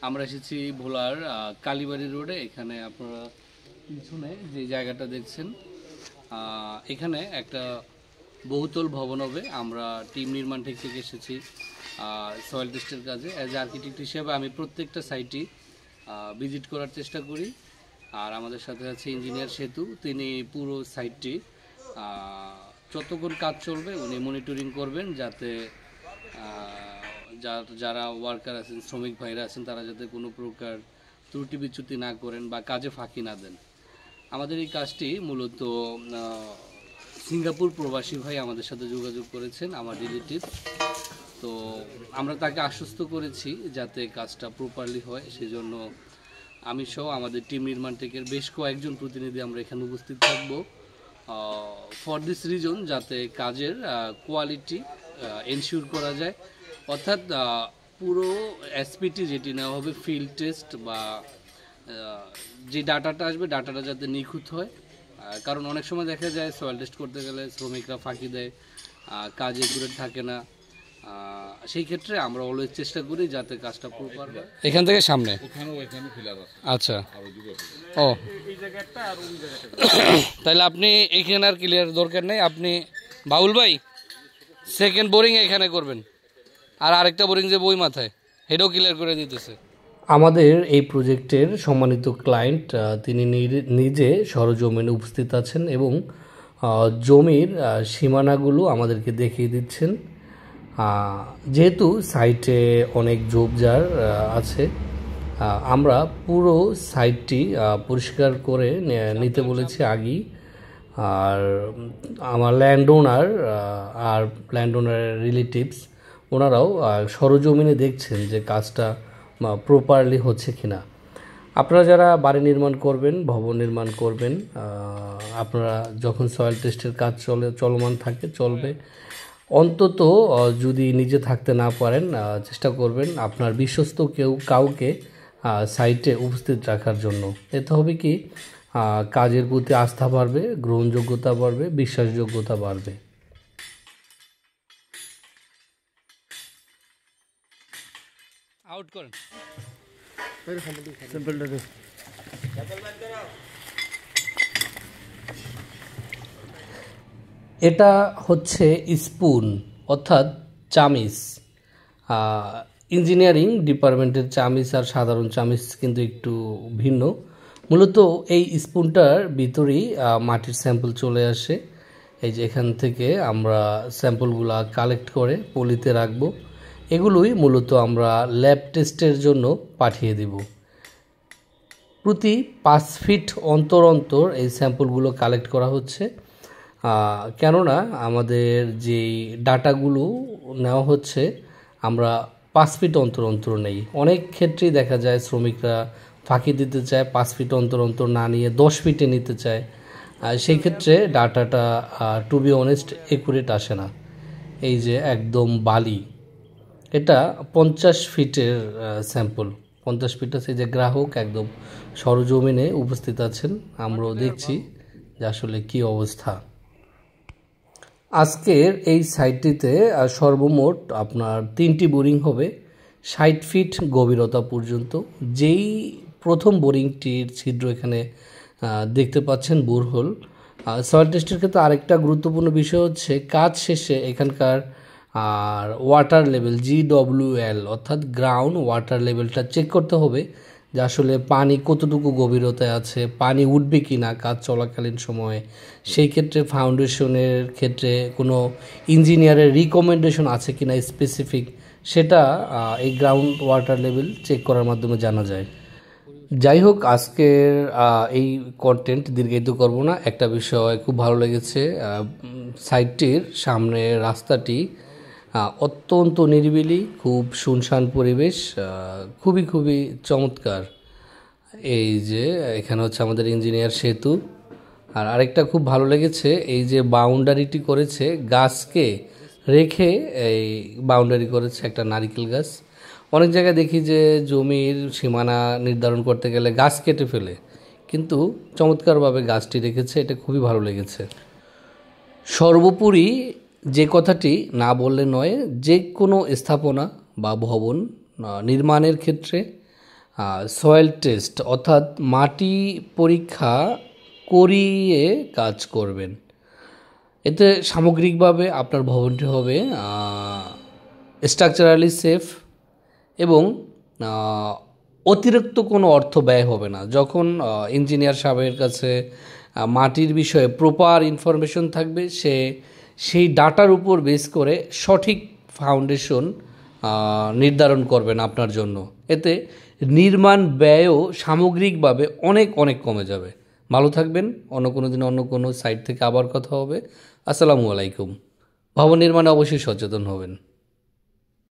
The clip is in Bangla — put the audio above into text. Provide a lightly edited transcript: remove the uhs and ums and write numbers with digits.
আমরা এসেছি ভোলার কালীবাড়ি রোডে। এখানে আপনারা পিছনে যে জায়গাটা দেখছেন, এখানে একটা বহুতল ভবন হবে। আমরা টিম নির্মাণ থেকে এসেছি সয়েল টেস্টের কাজে। অ্যাজ আর্কিটেক্ট হিসেবে আমি প্রত্যেকটা সাইটই ভিজিট করার চেষ্টা করি। আর আমাদের সাথে আছে ইঞ্জিনিয়ার সেতু, তিনি পুরো সাইটটি যতক্ষণ কাজ চলবে উনি মনিটরিং করবেন, যাতে যারা ওয়ার্কার আছেন, শ্রমিক ভাইরা আছেন, তারা যাতে কোনো প্রকার ত্রুটি বিচ্যুতি না করেন বা কাজে ফাঁকি না দেন। আমাদের এই কাজটি মূলত সিঙ্গাপুর প্রবাসী ভাই আমাদের সাথে যোগাযোগ করেছেন, আমার রিলেটিভ। তো আমরা তাকে আশ্বস্ত করেছি যাতে কাজটা প্রপারলি হয়। সেজন্য আমি সহ আমাদের টিম নির্মাণ টেকের বেশ কয়েকজন প্রতিনিধি আমরা এখানে উপস্থিত থাকব ফর দিস রিজন, যাতে কাজের কোয়ালিটি এনশিওর করা যায়। অর্থাৎ পুরো এসপিটি যেটি নেওয়া হবে, ফিল্ড টেস্ট বা যে ডাটাটা আসবে, ডাটাটা যাতে নিখুঁত হয়। কারণ অনেক সময় দেখা যায় সয়েল টেস্ট করতে গেলে শ্রমিকরা ফাঁকি দেয়, কাজে দূরে থাকে না। সেই ক্ষেত্রে আমরা অলওয়েজ চেষ্টা করি যাতে কাজটা প্রপার হয়। এখান থেকে সামনে আচ্ছা, ও তাহলে আপনি এখানে আর ক্লিয়ার দরকার নেই। আপনি বাউল ভাই সেকেন্ড বোরিং এখানে করবেন, আর আরেকটা বোরিং যে বই মাথায়, সেটাও ক্লিয়ার করে দিতেছে। আমাদের এই প্রজেক্টের সম্মানিত ক্লায়েন্ট তিনি নিজে সরজমিনে উপস্থিত আছেন এবং জমির সীমানাগুলো আমাদেরকে দেখিয়ে দিচ্ছেন। যেহেতু সাইটে অনেক ঝোপঝাড় আছে, আমরা পুরো সাইটটি পরিষ্কার করে নিতে বলেছি আগেই। আর আমার ল্যান্ড ওনার আর ল্যান্ড ওনারের রিলেটিভস ওনারাও সরজমিনে দেখছেন যে কাজটা প্রপারলি হচ্ছে কিনা। আপনারা যারা বাড়ি নির্মাণ করবেন, ভবন নির্মাণ করবেন, আপনারা যখন সয়েল টেস্টের কাজ চলমান থাকে, চলবে, অন্তত যদি নিজে থাকতে না পারেন চেষ্টা করবেন আপনার বিশ্বস্ত কাউকে সাইটে উপস্থিত রাখার জন্য। এতে হবে কি, কাজের প্রতি আস্থা বাড়বে, গ্রহণযোগ্যতা বাড়বে, বিশ্বাসযোগ্যতা বাড়বে। আউট করেন। এটা হচ্ছে স্পুন অর্থাৎ চামিচ। ইঞ্জিনিয়ারিং ডিপার্টমেন্টের চামিচ আর সাধারণ চামিচ কিন্তু একটু ভিন্ন। মূলত এই স্পুনটার ভিতরেই মাটির স্যাম্পল চলে আসে। এই যে এখান থেকে আমরা স্যাম্পলগুলা কালেক্ট করে পলিতে রাখবো। এগুলোই মূলত আমরা ল্যাব টেস্টের জন্য পাঠিয়ে দিব। প্রতি 5 ফিট অন্তর অন্তর এই স্যাম্পলগুলো কালেক্ট করা হচ্ছে, কেননা আমাদের যেই ডাটাগুলো নেওয়া হচ্ছে আমরা 5 ফিট অন্তর অন্তর নেই। অনেক ক্ষেত্রেই দেখা যায় শ্রমিকরা ফাঁকি দিতে চায়, 5 ফিট অন্তর অন্তর না নিয়ে 10 ফিটে নিতে চায়। সেই ক্ষেত্রে ডাটাটা টু বি অনেস্ট একুরেট আসে না। এই যে একদম বালি, এটা 50 ফিটের স্যাম্পল। 50 ফিট আছে। যে গ্রাহক একদম সরজমিনে উপস্থিত আছেন, আমরাও দেখছি যে আসলে কি অবস্থা। আজকের এই সাইটটিতে সর্বমোট আপনার 3টি বোরিং হবে 60 ফিট গভীরতা পর্যন্ত। যেই প্রথম বোরিংটির ছিদ্র এখানে দেখতে পাচ্ছেন, বোরহোল। সয়েল টেস্টের ক্ষেত্রে আরেকটা গুরুত্বপূর্ণ বিষয় হচ্ছে কাজ শেষে এখানকার আর ওয়াটার লেভেল GWL অর্থাৎ গ্রাউন্ড ওয়াটার লেভেলটা চেক করতে হবে যে আসলে পানি কতটুকু গভীরতায় আছে, পানি উঠবে কি না কাজ চলাকালীন সময়ে। সেই ক্ষেত্রে ফাউন্ডেশনের ক্ষেত্রে কোনো ইঞ্জিনিয়ারের রিকমেন্ডেশন আছে কি না স্পেসিফিক, সেটা এই গ্রাউন্ড ওয়াটার লেভেল চেক করার মাধ্যমে জানা যায়। যাই হোক, আজকের এই কন্টেন্ট দীর্ঘায়িত করব না। একটা বিষয় খুব ভালো লেগেছে, সাইটটির সামনে রাস্তাটি অত্যন্ত নিরিবিলি, খুব শুনশান পরিবেশ, খুবই চমৎকার। এই যে এখানে হচ্ছে আমাদের ইঞ্জিনিয়ার সেতু। আর আরেকটা খুব ভালো লেগেছে, এই যে বাউন্ডারিটি করেছে গাছকে রেখে, এই বাউন্ডারি করেছে একটা নারিকেল গাছ। অনেক জায়গায় দেখি যে জমির সীমানা নির্ধারণ করতে গেলে গাছ কেটে ফেলে, কিন্তু চমৎকারভাবে গাছটি রেখেছে, এটা খুবই ভালো লেগেছে। সর্বোপরি যে কথাটি না বললে নয়, যে কোনো স্থাপনা বা ভবন নির্মাণের ক্ষেত্রে সয়েল টেস্ট অর্থাৎ মাটি পরীক্ষা করিয়ে কাজ করবেন। এতে সামগ্রিকভাবে আপনার ভবনটি হবে স্ট্রাকচারালি সেফ এবং অতিরিক্ত কোনো অর্থ ব্যয় হবে না। যখন ইঞ্জিনিয়ার সাহেবের কাছে মাটির বিষয়ে প্রপার ইনফরমেশন থাকবে, সেই ডাটার উপর বেস করে সঠিক ফাউন্ডেশন নির্ধারণ করবেন আপনার জন্য। এতে নির্মাণ ব্যয়ও সামগ্রিকভাবে অনেক অনেক কমে যাবে। ভালো থাকবেন। অন্য কোনো দিন অন্য কোনো সাইট থেকে আবার কথা হবে। আসসালামু আলাইকুম। ভবন নির্মাণে অবশ্যই সচেতন হবেন।